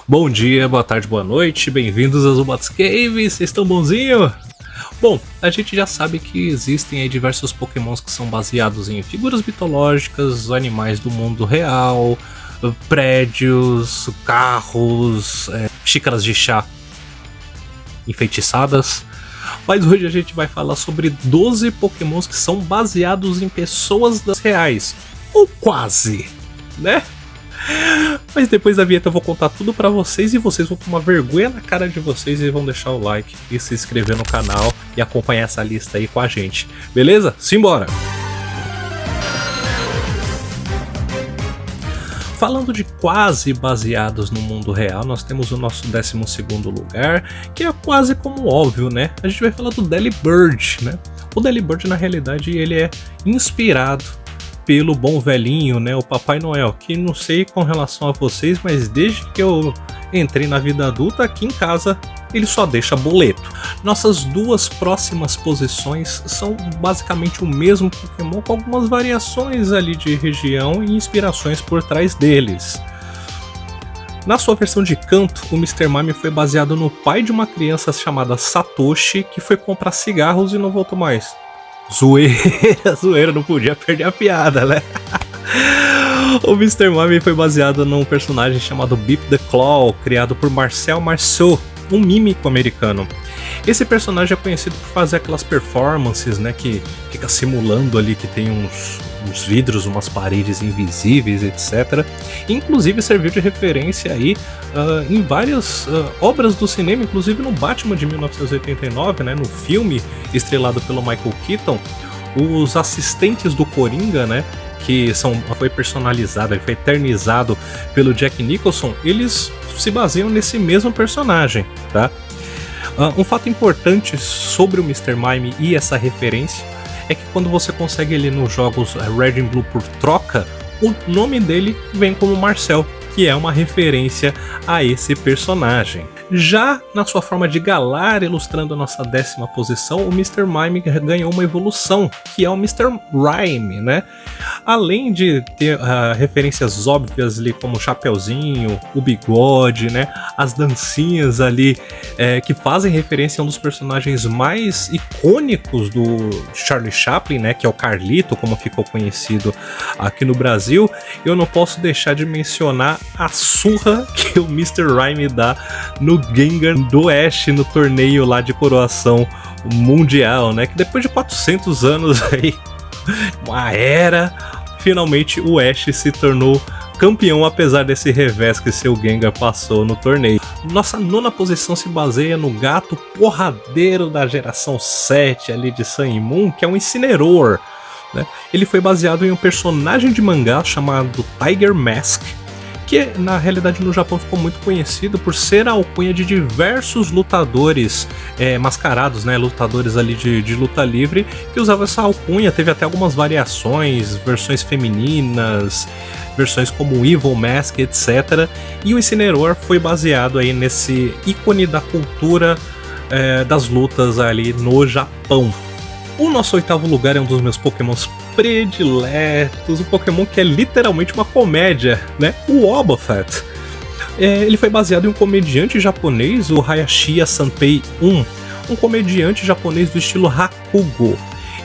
Bom dia, boa tarde, boa noite, bem-vindos a Zubat's Cave, vocês estão bonzinho? Bom, a gente já sabe que existem aí diversos pokémons que são baseados em figuras mitológicas, animais do mundo real, prédios, carros, xícaras de chá enfeitiçadas. Mas hoje a gente vai falar sobre 12 pokémons que são baseados em pessoas reais, ou quase, né? Mas depois da vinheta eu vou contar tudo pra vocês e vocês vão tomar vergonha na cara de vocês e vão deixar o like e se inscrever no canal e acompanhar essa lista aí com a gente, beleza? Simbora! Falando de quase baseados no mundo real, nós temos o nosso 12º lugar, que é quase como óbvio, né? A gente vai falar do Delibird, né? O Delibird, na realidade, ele é inspirado pelo bom velhinho, né, o Papai Noel, que não sei com relação a vocês, mas desde que eu entrei na vida adulta, aqui em casa ele só deixa boleto. Nossas duas próximas posições são basicamente o mesmo Pokémon, com algumas variações ali de região e inspirações por trás deles. Na sua versão de canto, o Mr. Mime foi baseado no pai de uma criança chamada Satoshi, que foi comprar cigarros e não voltou mais. Zoeira, não podia perder a piada, né? O Mr. Mime foi baseado num personagem chamado Beep the Claw, criado por Marcel Marceau, um mímico americano. Esse personagem é conhecido por fazer aquelas performances, né, que fica simulando ali que tem uns vidros, umas paredes invisíveis, etc. Inclusive serviu de referência aí em várias obras do cinema, inclusive no Batman de 1989, né, no filme estrelado pelo Michael Keaton, os assistentes do Coringa, né, que foi personalizado, foi eternizado pelo Jack Nicholson, eles se baseiam nesse mesmo personagem, tá? Um fato importante sobre o Mr. Mime e essa referência é que quando você consegue ele nos jogos Red and Blue por troca, o nome dele vem como Marcel, que é uma referência a esse personagem. Já na sua forma de Galar, ilustrando a nossa 10ª posição, o Mr. Mime ganhou uma evolução, que é o Mr. Rhyme, né? Além de ter referências óbvias ali como o chapeuzinho, o bigode, né? As dancinhas ali que fazem referência a um dos personagens mais icônicos do Charlie Chaplin, né? Que é o Carlito, como ficou conhecido aqui no Brasil. Eu não posso deixar de mencionar a surra que o Mr. Rhyme dá no Gengar do Ash no torneio lá de coroação mundial, né? Que depois de 400 anos aí, uma era, finalmente o Ash se tornou campeão, apesar desse revés que seu Gengar passou no torneio. Nossa 9ª posição se baseia no gato porradeiro da geração 7 ali de Sun e Moon, que é um Incineroar, né? Ele foi baseado em um personagem de mangá chamado Tiger Mask, que na realidade no Japão ficou muito conhecido por ser a alcunha de diversos lutadores mascarados, né, lutadores ali de luta livre, que usavam essa alcunha. Teve até algumas variações, versões femininas, versões como Evil Mask, etc. E o Incineroar foi baseado aí nesse ícone da cultura das lutas ali no Japão. O nosso 8º lugar é um dos meus pokémons prediletos, um pokémon que é literalmente uma comédia, né? O Wobbuffet. Ele foi baseado em um comediante japonês, o Hayashiya Sanpei 1, um comediante japonês do estilo Rakugo.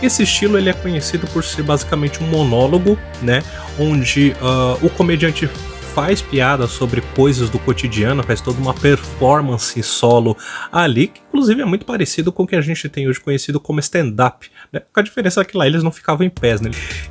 Esse estilo ele é conhecido por ser basicamente um monólogo, né? Onde o comediante faz piada sobre coisas do cotidiano, faz toda uma performance solo ali, que inclusive é muito parecido com o que a gente tem hoje conhecido como stand-up, né? Com a diferença que lá eles não ficavam em pés, né?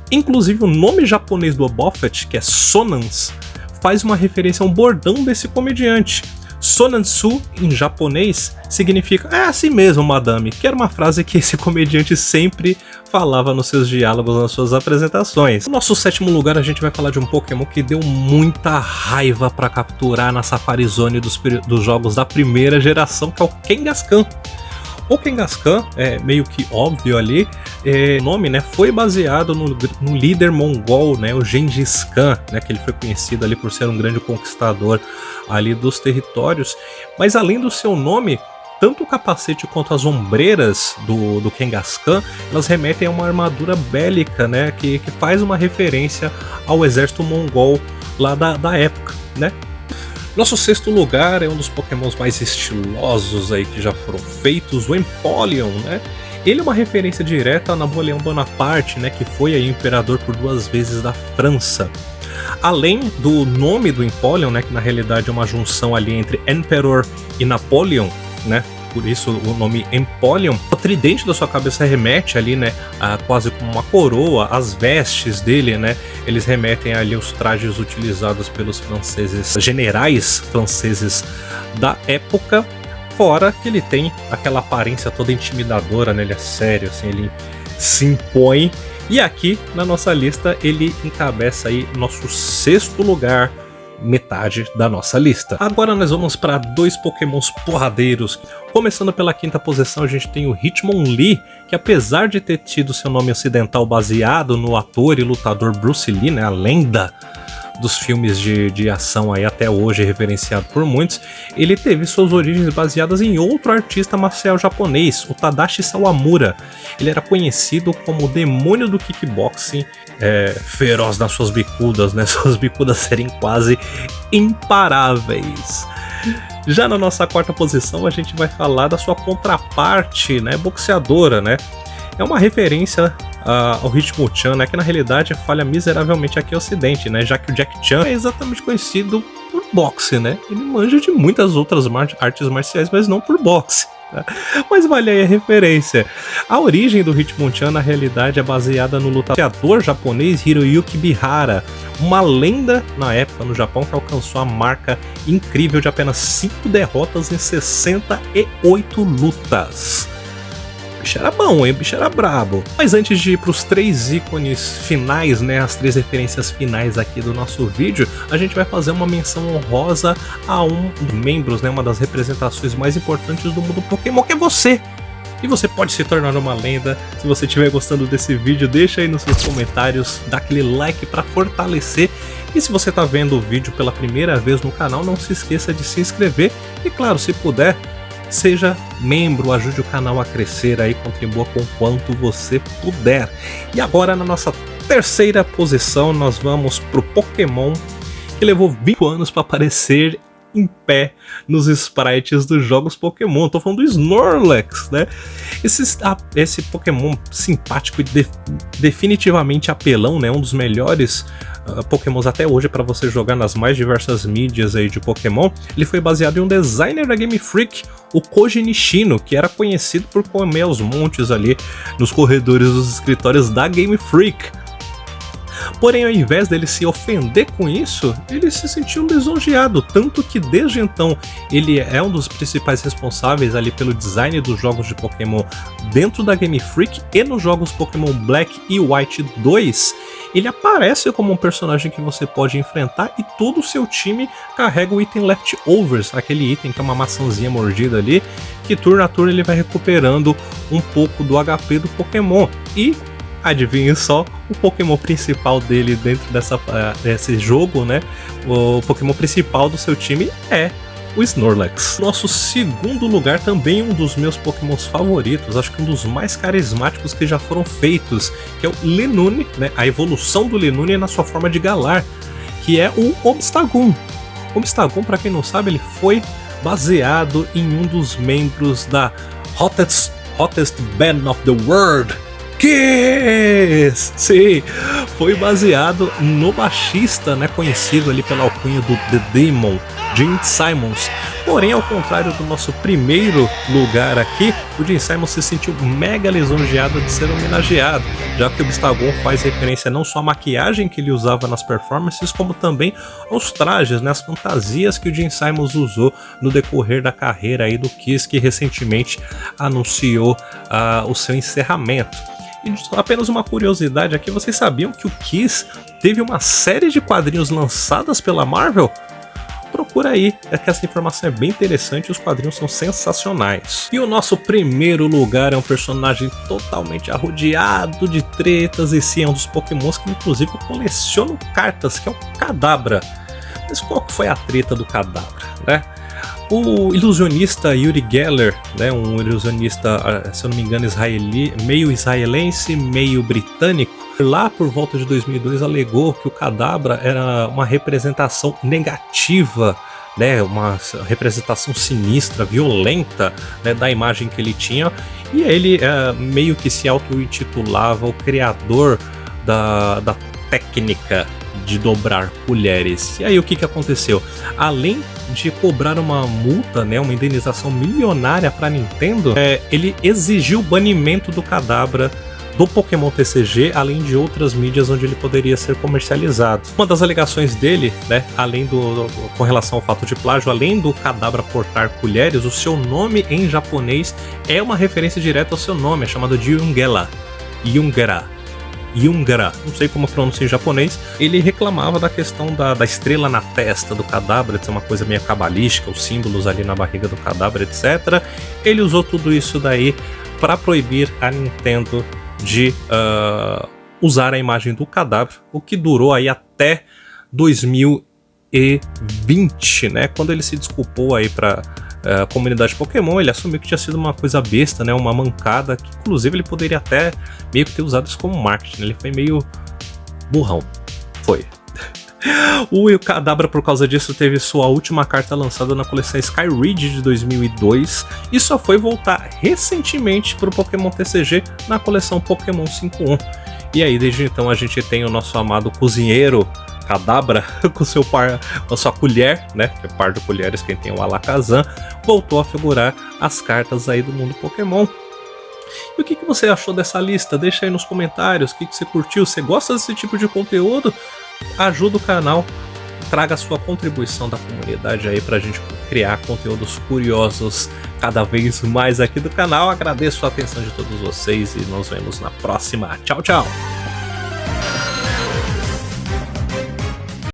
Inclusive o nome japonês do Wobbuffet, que é Sonans, faz uma referência a um bordão desse comediante. Sonansu, em japonês, significa "é assim mesmo, madame", que era uma frase que esse comediante sempre falava nos seus diálogos, nas suas apresentações. No nosso 7º lugar, a gente vai falar de um Pokémon que deu muita raiva para capturar na Safari Zone dos jogos da primeira geração, que é o Kangaskhan. O Kangaskhan, é meio que óbvio ali, o nome, né, foi baseado no líder mongol, né, o Gengis Khan, né, que ele foi conhecido ali por ser um grande conquistador ali dos territórios. Mas além do seu nome, tanto o capacete quanto as ombreiras do Kangaskhan, elas remetem a uma armadura bélica, né, que faz uma referência ao exército mongol lá da época, né? Nosso sexto lugar é um dos pokémons mais estilosos aí que já foram feitos, o Empoleon, né? Ele é uma referência direta a Napoleão Bonaparte, né, que foi aí imperador por 2 vezes da França. Além do nome do Empoleon, né, que na realidade é uma junção ali entre Emperor e Napoleon, né? Por isso o nome Empoleon. O tridente da sua cabeça remete ali, né, a quase como uma coroa, as vestes dele, né, eles remetem ali aos trajes utilizados pelos franceses, generais franceses da época. Fora que ele tem aquela aparência toda intimidadora, né, ele é sério, assim, ele se impõe. E aqui na nossa lista ele encabeça aí nosso sexto lugar, metade da nossa lista. Agora nós vamos para 2 pokémons porradeiros. Começando pela quinta posição, a gente tem o Hitmonlee, que apesar de ter tido seu nome ocidental baseado no ator e lutador Bruce Lee, né, a lenda dos filmes de ação aí até hoje referenciado por muitos, ele teve suas origens baseadas em outro artista marcial japonês, o Tadashi Sawamura. Ele era conhecido como o demônio do kickboxing, feroz nas suas bicudas, né? Suas bicudas serem quase imparáveis. Já na nossa quarta posição, a gente vai falar da sua contraparte, né, boxeadora, né? É uma referência ao Hitmonchan, né, que na realidade falha miseravelmente aqui no ocidente, né, já que o Jack Chan é exatamente conhecido por boxe, né? Ele manja de muitas outras artes marciais, mas não por boxe. Né? Mas vale aí a referência. A origem do Hitmonchan na realidade é baseada no lutador japonês Hiroyuki Bihara, uma lenda na época no Japão que alcançou a marca incrível de apenas 5 derrotas em 68 lutas. O bicho era bom, hein? O bicho era brabo. Mas antes de ir para os 3 ícones finais, né? As 3 referências finais aqui do nosso vídeo, a gente vai fazer uma menção honrosa a um dos membros, né? Uma das representações mais importantes do mundo Pokémon, que é você. E você pode se tornar uma lenda. Se você estiver gostando desse vídeo, deixa aí nos seus comentários, dá aquele like para fortalecer. E se você está vendo o vídeo pela primeira vez no canal, não se esqueça de se inscrever. E claro, se puder, seja membro, ajude o canal a crescer aí, contribua com quanto você puder. E agora na nossa terceira posição nós vamos pro Pokémon que levou 20 anos para aparecer em pé nos sprites dos jogos Pokémon. Tô falando do Snorlax, né? Esse Pokémon simpático e definitivamente apelão, né? Um dos melhores Pokémons até hoje para você jogar nas mais diversas mídias aí de Pokémon. Ele foi baseado em um designer da Game Freak, o Koji Nishino, que era conhecido por comer aos montes ali nos corredores dos escritórios da Game Freak. Porém, ao invés dele se ofender com isso, ele se sentiu lisonjeado, tanto que desde então ele é um dos principais responsáveis ali pelo design dos jogos de Pokémon dentro da Game Freak, e nos jogos Pokémon Black e White 2, ele aparece como um personagem que você pode enfrentar e todo o seu time carrega o item Leftovers, aquele item que é uma maçãzinha mordida ali, que turno a turno ele vai recuperando um pouco do HP do Pokémon. E adivinhe só, o Pokémon principal dele dentro desse jogo, né? O Pokémon principal do seu time é o Snorlax. Nosso segundo lugar também um dos meus Pokémons favoritos, acho que um dos mais carismáticos que já foram feitos, que é o Linoone, né? A evolução do Linoone na sua forma de Galar, que é o Obstagoon. O Obstagoon, para quem não sabe, ele foi baseado em um dos membros da Hottest Band of the World, Kiss! Sim, foi baseado no baixista, né, conhecido ali pela alcunha do The Demon, Gene Simons. Porém, ao contrário do nosso primeiro lugar aqui, o Gene Simons se sentiu mega lisonjeado de ser homenageado, já que o Obstagoon faz referência não só à maquiagem que ele usava nas performances, como também aos trajes, né, as fantasias que o Gene Simons usou no decorrer da carreira aí do Kiss, que recentemente anunciou o seu encerramento. E apenas uma curiosidade aqui, vocês sabiam que o Kiss teve uma série de quadrinhos lançadas pela Marvel? Procura aí, é que essa informação é bem interessante e os quadrinhos são sensacionais. E o nosso primeiro lugar é um personagem totalmente arrodeado de tretas, e sim, é um dos Pokémons que inclusive eu coleciono cartas, que é o Kadabra. Mas qual que foi a treta do Kadabra, né? O ilusionista Uri Geller, né, um ilusionista, se eu não me engano, meio israelense, meio britânico, lá por volta de 2002 alegou que o Kadabra era uma representação negativa né, uma representação sinistra, violenta, né, da imagem que ele tinha, e ele meio que se auto-intitulava o criador da técnica de dobrar colheres. E aí o que aconteceu? Além de cobrar uma multa, né, uma indenização milionária para a Nintendo, ele exigiu o banimento do Kadabra do Pokémon TCG, além de outras mídias onde ele poderia ser comercializado. Uma das alegações dele, né, com relação ao fato de plágio, além do Kadabra portar colheres, o seu nome em japonês é uma referência direta ao seu nome, é chamado de Yungara, não sei como pronuncia em japonês. Ele reclamava da questão da estrela na testa do Kadabra, de ser uma coisa meio cabalística, os símbolos ali na barriga do Kadabra, etc. Ele usou tudo isso daí para proibir a Nintendo de usar a imagem do Kadabra, o que durou aí até 2020, né? Quando ele se desculpou aí para comunidade Pokémon, ele assumiu que tinha sido uma coisa besta, né? Uma mancada, que inclusive ele poderia até meio que ter usado isso como marketing, né? Ele foi meio burrão. Foi. O Kadabra, por causa disso, teve sua última carta lançada na coleção Skyreed de 2002 e só foi voltar recentemente para o Pokémon TCG na coleção Pokémon 5.1. E aí, desde então, a gente tem o nosso amado cozinheiro Kadabra com a sua colher, né? Que é par de colheres, quem tem o Alakazam, voltou a figurar as cartas aí do mundo Pokémon. E o que você achou dessa lista? Deixa aí nos comentários o que você curtiu. Você gosta desse tipo de conteúdo? Ajuda o canal, traga a sua contribuição da comunidade aí pra gente criar conteúdos curiosos cada vez mais aqui do canal. Agradeço a atenção de todos vocês e nos vemos na próxima. Tchau, tchau!